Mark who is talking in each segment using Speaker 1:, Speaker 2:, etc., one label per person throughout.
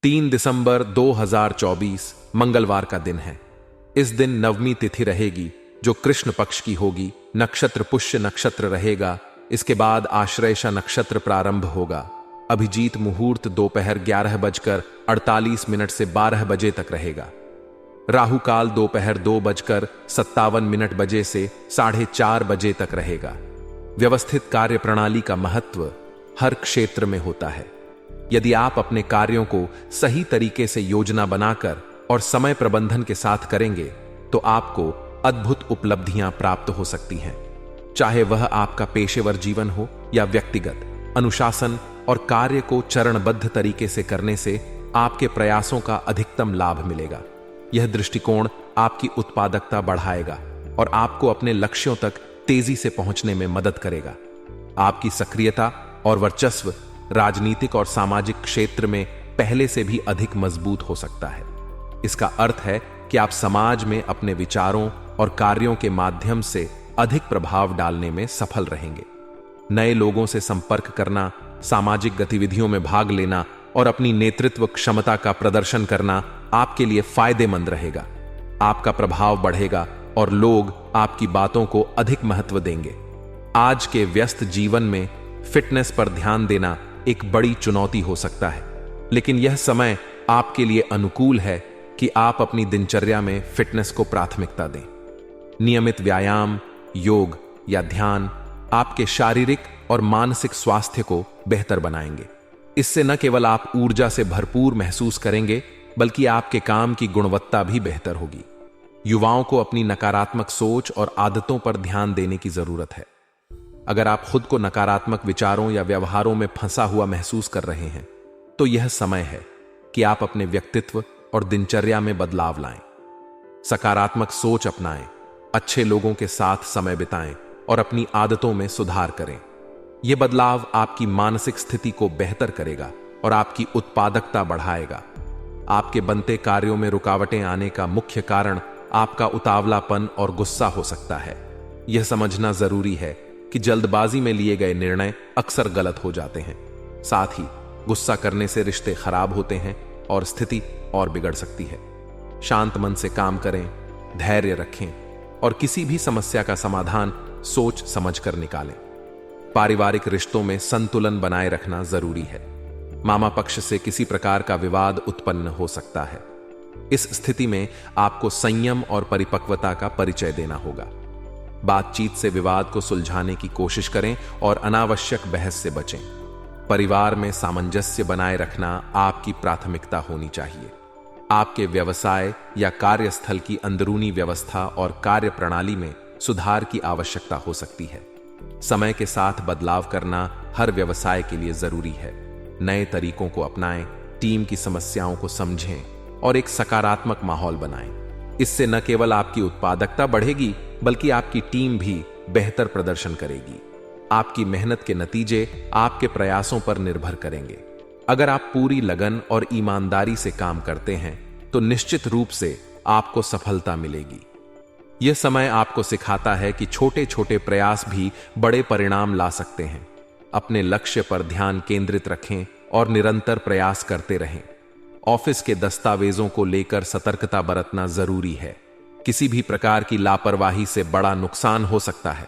Speaker 1: 3 दिसंबर 2024 मंगलवार का दिन है। इस दिन नवमी तिथि रहेगी जो कृष्ण पक्ष की होगी। नक्षत्र पुष्य नक्षत्र रहेगा। इसके बाद आश्लेषा नक्षत्र प्रारंभ होगा। अभिजीत मुहूर्त दोपहर 11:48 से 12 बजे तक रहेगा। राहु काल दोपहर 2:57 बजे से 4:30 बजे तक रहेगा। व्यवस्थित कार्य प्रणाली का महत्व हर क्षेत्र में होता है। यदि आप अपने कार्यों को सही तरीके से योजना बनाकर और समय प्रबंधन के साथ करेंगे तो आपको अद्भुत उपलब्धियां प्राप्त हो सकती हैं। चाहे वह आपका पेशेवर जीवन हो या व्यक्तिगत, अनुशासन और कार्य को चरणबद्ध तरीके से करने से आपके प्रयासों का अधिकतम लाभ मिलेगा। यह दृष्टिकोण आपकी उत्पादकता बढ़ाएगा और आपको अपने लक्ष्यों तक तेजी से पहुंचने में मदद करेगा। आपकी सक्रियता और वर्चस्व राजनीतिक और सामाजिक क्षेत्र में पहले से भी अधिक मजबूत हो सकता है। इसका अर्थ है कि आप समाज में अपने विचारों और कार्यों के माध्यम से अधिक प्रभाव डालने में सफल रहेंगे। नए लोगों से संपर्क करना, सामाजिक गतिविधियों में भाग लेना और अपनी नेतृत्व क्षमता का प्रदर्शन करना आपके लिए फायदेमंद रहेगा। आपका प्रभाव बढ़ेगा और लोग आपकी बातों को अधिक महत्व देंगे। आज के व्यस्त जीवन में फिटनेस पर ध्यान देना एक बड़ी चुनौती हो सकता है, लेकिन यह समय आपके लिए अनुकूल है कि आप अपनी दिनचर्या में फिटनेस को प्राथमिकता दें। नियमित व्यायाम, योग या ध्यान आपके शारीरिक और मानसिक स्वास्थ्य को बेहतर बनाएंगे। इससे न केवल आप ऊर्जा से भरपूर महसूस करेंगे, बल्कि आपके काम की गुणवत्ता भी बेहतर होगी। युवाओं को अपनी नकारात्मक सोच और आदतों पर ध्यान देने की जरूरत है। अगर आप खुद को नकारात्मक विचारों या व्यवहारों में फंसा हुआ महसूस कर रहे हैं, तो यह समय है कि आप अपने व्यक्तित्व और दिनचर्या में बदलाव लाएं। सकारात्मक सोच अपनाएं, अच्छे लोगों के साथ समय बिताएं और अपनी आदतों में सुधार करें। यह बदलाव आपकी मानसिक स्थिति को बेहतर करेगा और आपकी उत्पादकता बढ़ाएगा। आपके बनते कार्यों में रुकावटें आने का मुख्य कारण आपका उतावलापन और गुस्सा हो सकता है। यह समझना जरूरी है कि जल्दबाजी में लिए गए निर्णय अक्सर गलत हो जाते हैं। साथ ही गुस्सा करने से रिश्ते खराब होते हैं और स्थिति और बिगड़ सकती है। शांत मन से काम करें, धैर्य रखें और किसी भी समस्या का समाधान सोच समझकर निकालें। पारिवारिक रिश्तों में संतुलन बनाए रखना जरूरी है। मामा पक्ष से किसी प्रकार का विवाद उत्पन्न हो सकता है। इस स्थिति में आपको संयम और परिपक्वता का परिचय देना होगा। बातचीत से विवाद को सुलझाने की कोशिश करें और अनावश्यक बहस से बचें। परिवार में सामंजस्य बनाए रखना आपकी प्राथमिकता होनी चाहिए। आपके व्यवसाय या कार्यस्थल की अंदरूनी व्यवस्था और कार्य प्रणाली में सुधार की आवश्यकता हो सकती है। समय के साथ बदलाव करना हर व्यवसाय के लिए जरूरी है। नए तरीकों को अपनाएं, टीम की समस्याओं को समझें और एक सकारात्मक माहौल बनाएं। इससे न केवल आपकी उत्पादकता बढ़ेगी, बल्कि आपकी टीम भी बेहतर प्रदर्शन करेगी। आपकी मेहनत के नतीजे आपके प्रयासों पर निर्भर करेंगे। अगर आप पूरी लगन और ईमानदारी से काम करते हैं तो निश्चित रूप से आपको सफलता मिलेगी। यह समय आपको सिखाता है कि छोटे छोटे प्रयास भी बड़े परिणाम ला सकते हैं। अपने लक्ष्य पर ध्यान केंद्रित रखें और निरंतर प्रयास करते रहें। ऑफिस के दस्तावेजों को लेकर सतर्कता बरतना जरूरी है। किसी भी प्रकार की लापरवाही से बड़ा नुकसान हो सकता है।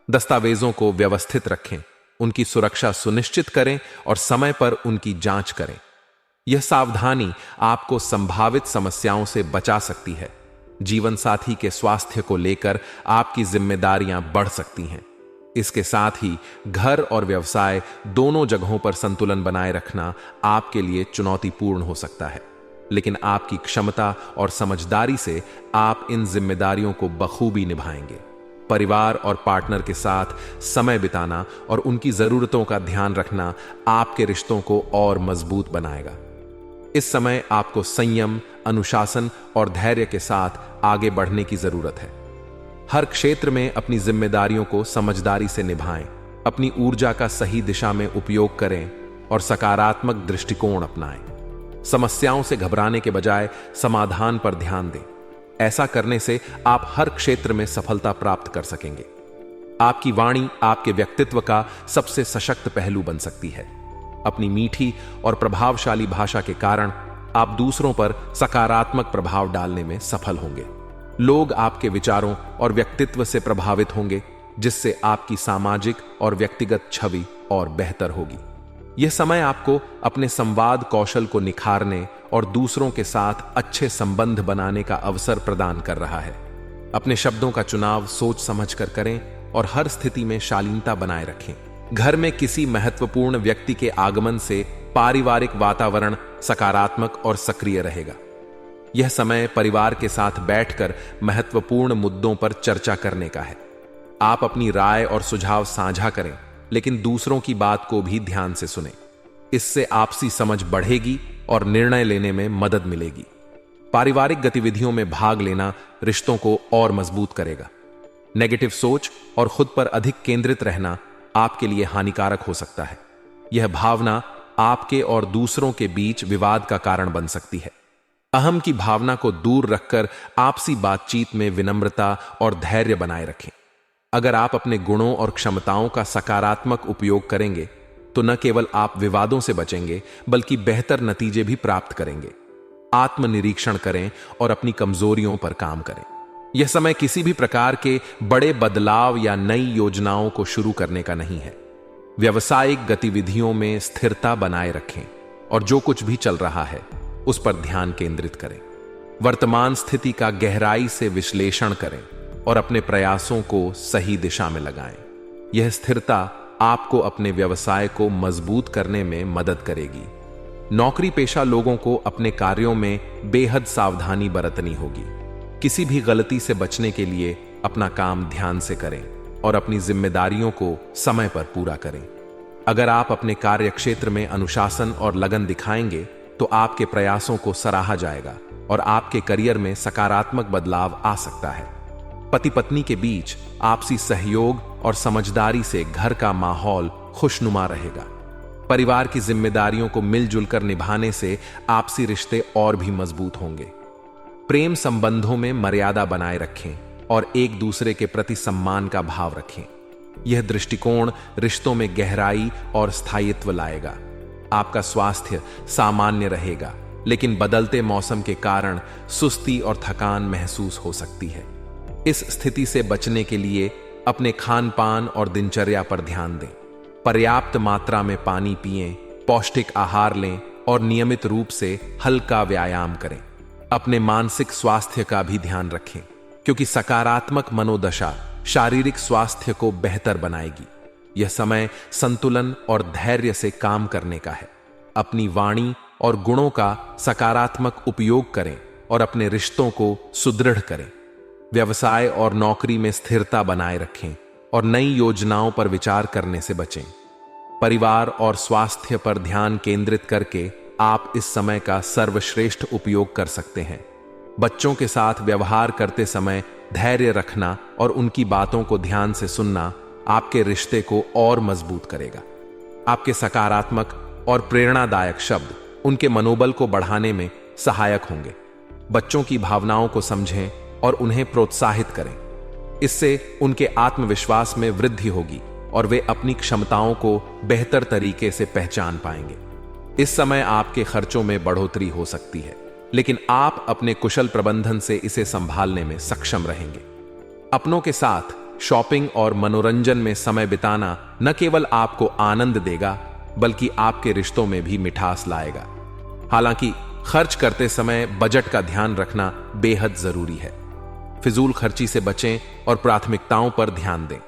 Speaker 1: दस्तावेजों को व्यवस्थित रखें, उनकी सुरक्षा सुनिश्चित करें और समय पर उनकी जांच करें। यह सावधानी आपको संभावित समस्याओं से बचा सकती है। जीवन साथी के स्वास्थ्य को लेकर आपकी जिम्मेदारियां बढ़ सकती हैं। इसके साथ ही घर और व्यवसाय दोनों जगहों पर संतुलन बनाए रखना आपके लिए चुनौतीपूर्ण हो सकता है, लेकिन आपकी क्षमता और समझदारी से आप इन जिम्मेदारियों को बखूबी निभाएंगे। परिवार और पार्टनर के साथ समय बिताना और उनकी जरूरतों का ध्यान रखना आपके रिश्तों को और मजबूत बनाएगा। इस समय आपको संयम, अनुशासन और धैर्य के साथ आगे बढ़ने की जरूरत है। हर क्षेत्र में अपनी जिम्मेदारियों को समझदारी से निभाएं, अपनी ऊर्जा का सही दिशा में उपयोग करें और सकारात्मक दृष्टिकोण अपनाएं। समस्याओं से घबराने के बजाय समाधान पर ध्यान दें। ऐसा करने से आप हर क्षेत्र में सफलता प्राप्त कर सकेंगे। आपकी वाणी आपके व्यक्तित्व का सबसे सशक्त पहलू बन सकती है। अपनी मीठी और प्रभावशाली भाषा के कारण आप दूसरों पर सकारात्मक प्रभाव डालने में सफल होंगे। लोग आपके विचारों और व्यक्तित्व से प्रभावित होंगे, जिससे आपकी सामाजिक और व्यक्तिगत छवि और बेहतर होगी। यह समय आपको अपने संवाद कौशल को निखारने और दूसरों के साथ अच्छे संबंध बनाने का अवसर प्रदान कर रहा है। अपने शब्दों का चुनाव सोच समझकर करें और हर स्थिति में शालीनता बनाए रखें। घर में किसी महत्वपूर्ण व्यक्ति के आगमन से पारिवारिक वातावरण सकारात्मक और सक्रिय रहेगा। यह समय परिवार के साथ बैठकर महत्वपूर्ण मुद्दों पर चर्चा करने का है। आप अपनी राय और सुझाव साझा करें, लेकिन दूसरों की बात को भी ध्यान से सुनें। इससे आपसी समझ बढ़ेगी और निर्णय लेने में मदद मिलेगी। पारिवारिक गतिविधियों में भाग लेना रिश्तों को और मजबूत करेगा। नेगेटिव सोच और खुद पर अधिक केंद्रित रहना आपके लिए हानिकारक हो सकता है। यह भावना आपके और दूसरों के बीच विवाद का कारण बन सकती है। अहम की भावना को दूर रखकर आपसी बातचीत में विनम्रता और धैर्य बनाए रखें। अगर आप अपने गुणों और क्षमताओं का सकारात्मक उपयोग करेंगे, तो न केवल आप विवादों से बचेंगे, बल्कि बेहतर नतीजे भी प्राप्त करेंगे। आत्मनिरीक्षण करें और अपनी कमजोरियों पर काम करें। यह समय किसी भी प्रकार के बड़े बदलाव या नई योजनाओं को शुरू करने का नहीं है। व्यावसायिक गतिविधियों में स्थिरता बनाए रखें और जो कुछ भी चल रहा है उस पर ध्यान केंद्रित करें। वर्तमान स्थिति का गहराई से विश्लेषण करें और अपने प्रयासों को सही दिशा में लगाएं। यह स्थिरता आपको अपने व्यवसाय को मजबूत करने में मदद करेगी। नौकरी पेशा लोगों को अपने कार्यों में बेहद सावधानी बरतनी होगी। किसी भी गलती से बचने के लिए अपना काम ध्यान से करें और अपनी जिम्मेदारियों को समय पर पूरा करें। अगर आप अपने कार्य क्षेत्र में अनुशासन और लगन दिखाएंगे, तो आपके प्रयासों को सराहा जाएगा और आपके करियर में सकारात्मक बदलाव आ सकता है। पति पत्नी के बीच आपसी सहयोग और समझदारी से घर का माहौल खुशनुमा रहेगा। परिवार की जिम्मेदारियों को मिलजुल कर निभाने से आपसी रिश्ते और भी मजबूत होंगे। प्रेम संबंधों में मर्यादा बनाए रखें और एक दूसरे के प्रति सम्मान का भाव रखें। यह दृष्टिकोण रिश्तों में गहराई और स्थायित्व लाएगा। आपका स्वास्थ्य सामान्य रहेगा, लेकिन बदलते मौसम के कारण सुस्ती और थकान महसूस हो सकती है। इस स्थिति से बचने के लिए अपने खान पान और दिनचर्या पर ध्यान दें। पर्याप्त मात्रा में पानी पिएं, पौष्टिक आहार लें और नियमित रूप से हल्का व्यायाम करें। अपने मानसिक स्वास्थ्य का भी ध्यान रखें, क्योंकि सकारात्मक मनोदशा शारीरिक स्वास्थ्य को बेहतर बनाएगी। यह समय संतुलन और धैर्य से काम करने का है। अपनी वाणी और गुणों का सकारात्मक उपयोग करें और अपने रिश्तों को सुदृढ़ करें। व्यवसाय और नौकरी में स्थिरता बनाए रखें और नई योजनाओं पर विचार करने से बचें। परिवार और स्वास्थ्य पर ध्यान केंद्रित करके आप इस समय का सर्वश्रेष्ठ उपयोग कर सकते हैं। बच्चों के साथ व्यवहार करते समय धैर्य रखना और उनकी बातों को ध्यान से सुनना आपके रिश्ते को और मजबूत करेगा। आपके सकारात्मक और प्रेरणादायक शब्द उनके मनोबल को बढ़ाने में सहायक होंगे। बच्चों की भावनाओं को समझें और उन्हें प्रोत्साहित करें। इससे उनके आत्मविश्वास में वृद्धि होगी और वे अपनी क्षमताओं को बेहतर तरीके से पहचान पाएंगे। इस समय आपके खर्चों में बढ़ोतरी हो सकती है, लेकिन आप अपने कुशल प्रबंधन से इसे संभालने में सक्षम रहेंगे। अपनों के साथ शॉपिंग और मनोरंजन में समय बिताना न केवल आपको आनंद देगा, बल्कि आपके रिश्तों में भी मिठास लाएगा। हालांकि खर्च करते समय बजट का ध्यान रखना बेहद जरूरी है। फिजूल खर्ची से बचें और प्राथमिकताओं पर ध्यान दें।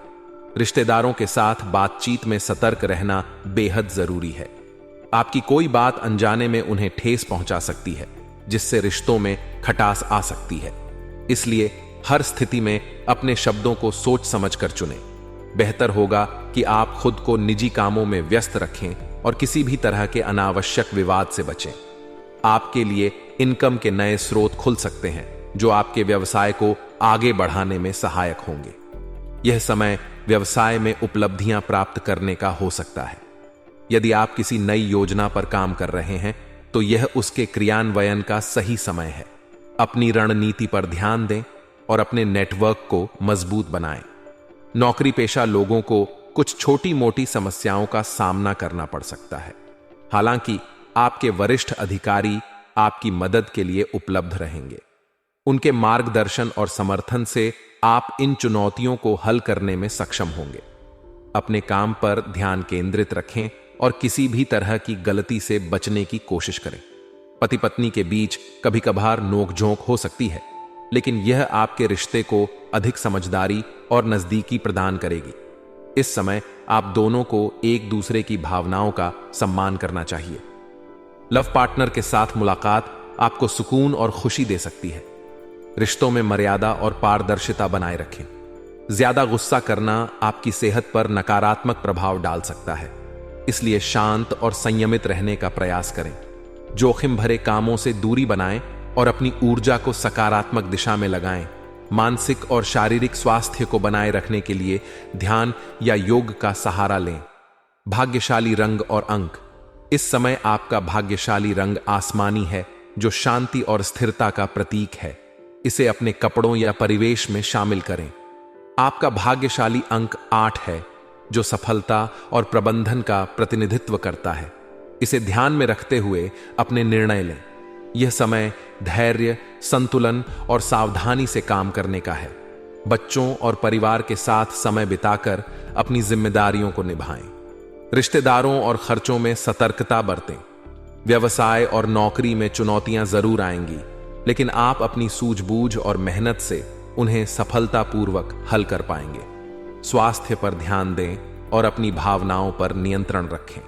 Speaker 1: रिश्तेदारों के साथ बातचीत में सतर्क रहना बेहद जरूरी है। आपकी कोई बात अनजाने में उन्हें ठेस पहुंचा सकती है, जिससे रिश्तों में खटास आ सकती है। इसलिए हर स्थिति में अपने शब्दों को सोच समझकर चुनें। बेहतर होगा कि आप खुद को निजी कामों में व्यस्त रखें और किसी भी तरह के अनावश्यक विवाद से बचें। आपके लिए इनकम के नए स्रोत खुल सकते हैं, जो आपके व्यवसाय को आगे बढ़ाने में सहायक होंगे। यह समय व्यवसाय में उपलब्धियां प्राप्त करने का हो सकता है। यदि आप किसी नई योजना पर काम कर रहे हैं, तो यह उसके क्रियान्वयन का सही समय है। अपनी रणनीति पर ध्यान दें और अपने नेटवर्क को मजबूत बनाएं। नौकरी पेशा लोगों को कुछ छोटी मोटी समस्याओं का सामना करना पड़ सकता है। हालांकि आपके वरिष्ठ अधिकारी आपकी मदद के लिए उपलब्ध रहेंगे। उनके मार्गदर्शन और समर्थन से आप इन चुनौतियों को हल करने में सक्षम होंगे। अपने काम पर ध्यान केंद्रित रखें और किसी भी तरह की गलती से बचने की कोशिश करें। पति पत्नी के बीच कभी कभार नोकझोंक हो सकती है, लेकिन यह आपके रिश्ते को अधिक समझदारी और नजदीकी प्रदान करेगी। इस समय आप दोनों को एक दूसरे की भावनाओं का सम्मान करना चाहिए। लव पार्टनर के साथ मुलाकात आपको सुकून और खुशी दे सकती है। रिश्तों में मर्यादा और पारदर्शिता बनाए रखें। ज्यादा गुस्सा करना आपकी सेहत पर नकारात्मक प्रभाव डाल सकता है, इसलिए शांत और संयमित रहने का प्रयास करें। जोखिम भरे कामों से दूरी बनाएं और अपनी ऊर्जा को सकारात्मक दिशा में लगाएं। मानसिक और शारीरिक स्वास्थ्य को बनाए रखने के लिए ध्यान या योग का सहारा लें। भाग्यशाली रंग और अंक। इस समय आपका भाग्यशाली रंग आसमानी है, जो शांति और स्थिरता का प्रतीक है। इसे अपने कपड़ों या परिवेश में शामिल करें। आपका भाग्यशाली अंक 8 है, जो सफलता और प्रबंधन का प्रतिनिधित्व करता है। इसे ध्यान में रखते हुए अपने निर्णय लें। यह समय धैर्य, संतुलन और सावधानी से काम करने का है। बच्चों और परिवार के साथ समय बिताकर अपनी जिम्मेदारियों को निभाएं। रिश्तेदारों और खर्चों में सतर्कता बरतें। व्यवसाय और नौकरी में चुनौतियां जरूर आएंगी, लेकिन आप अपनी सूझबूझ और मेहनत से उन्हें सफलतापूर्वक हल कर पाएंगे। स्वास्थ्य पर ध्यान दें और अपनी भावनाओं पर नियंत्रण रखें।